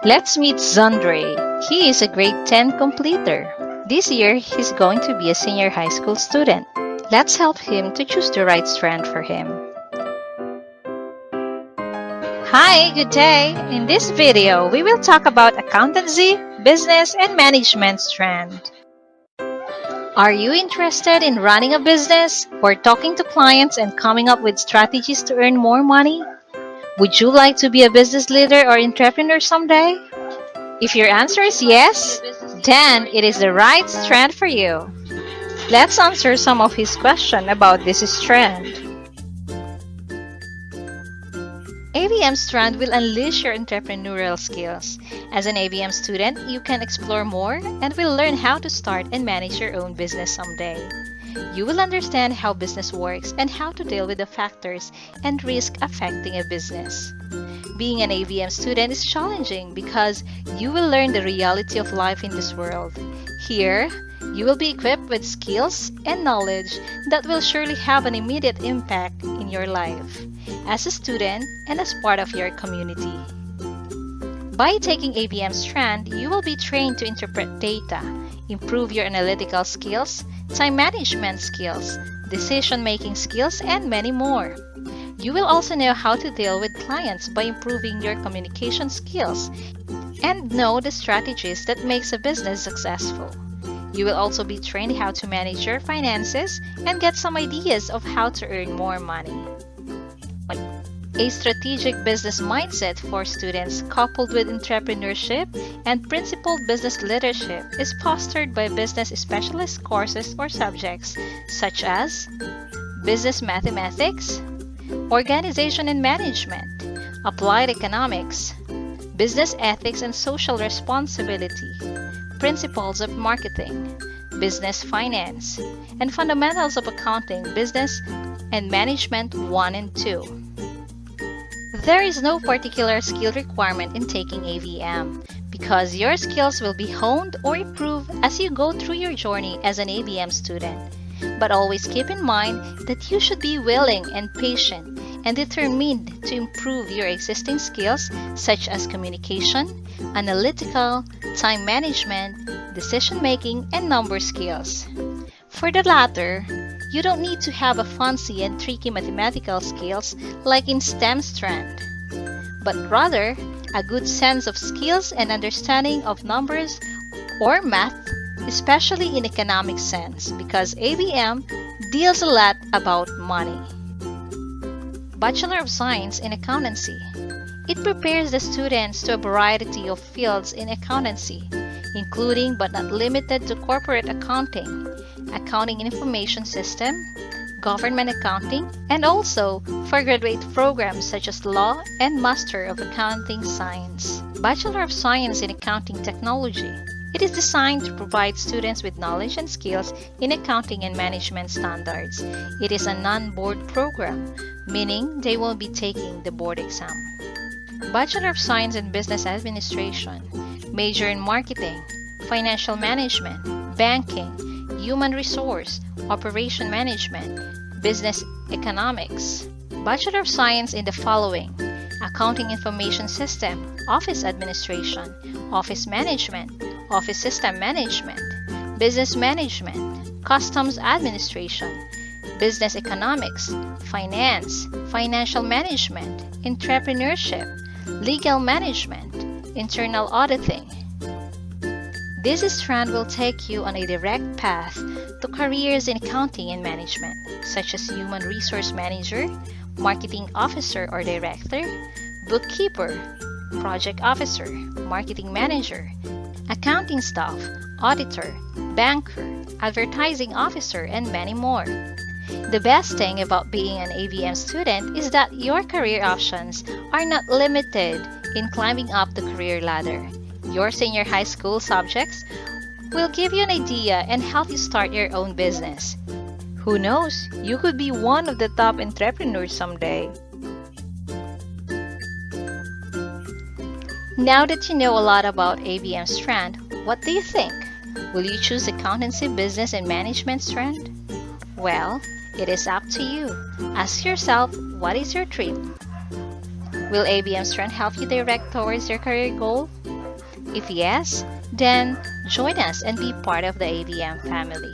Let's meet Zandre. He is a grade 10 completer. This year, he's going to be a senior high school student. Let's help him to choose the right strand for him. Hi, good day. In this video, we will talk about accountancy, business, and management strand. Are you interested in running a business or talking to clients and coming up with strategies to earn more money? Would you like to be a business leader or entrepreneur someday? If your answer is yes, then it is the right strand for you. Let's answer some of his questions about this strand. ABM Strand will unleash your entrepreneurial skills. As an ABM student, you can explore more and will learn how to start and manage your own business someday. You will understand how business works and how to deal with the factors and risk affecting a business. Being an ABM student is challenging because you will learn the reality of life in this world. Here, you will be equipped with skills and knowledge that will surely have an immediate impact in your life, as a student and as part of your community. By taking ABM Strand, you will be trained to interpret data, improve your analytical skills, time management skills, decision-making skills, and many more. You will also know how to deal with clients by improving your communication skills and know the strategies that makes a business successful. You will also be trained how to manage your finances and get some ideas of how to earn more money. A strategic business mindset for students coupled with entrepreneurship and principled business leadership is fostered by business specialist courses or subjects such as business mathematics, organization and management, applied economics, business ethics and social responsibility, principles of marketing, business finance, and fundamentals of accounting, business and management 1 and 2. There is no particular skill requirement in taking ABM because your skills will be honed or improved as you go through your journey as an ABM student. But always keep in mind that you should be willing and patient and determined to improve your existing skills such as communication, analytical, time management, decision-making, and number skills. For the latter, you don't need to have a fancy and tricky mathematical skills like in STEM strand, but rather a good sense of skills and understanding of numbers or math, especially in economic sense because ABM deals a lot about money. Bachelor of Science in Accountancy. It prepares the students to a variety of fields in accountancy, including but not limited to corporate accounting, accounting information system, government accounting, and also for graduate programs such as Law and Master of Accounting Science. Bachelor of Science in Accounting Technology. It is designed to provide students with knowledge and skills in accounting and management standards. It is a non-board program, meaning they will be taking the board exam. Bachelor of Science in Business Administration. Major in Marketing, Financial Management, Banking, Human Resource, Operation Management, Business Economics. Bachelor of Science in the following: Accounting Information System, Office Administration, Office Management, Office System Management, Business Management, Customs Administration, Business Economics, Finance, Financial Management, Entrepreneurship, Legal Management, Internal Auditing. This strand will take you on a direct path to careers in accounting and management, such as Human Resource Manager, Marketing Officer or Director, Bookkeeper, Project Officer, Marketing Manager, Accounting Staff, Auditor, Banker, Advertising Officer, and many more. The best thing about being an ABM student is that your career options are not limited in climbing up the career ladder. Your senior high school subjects will give you an idea and help you start your own business. Who knows, you could be one of the top entrepreneurs someday. Now that you know a lot about ABM Strand, what do you think? Will you choose accountancy, business, and management strand? Well, it is up to you. Ask yourself, what is your dream? Will ABM Strand help you direct towards your career goal? If yes, then join us and be part of the ABM family.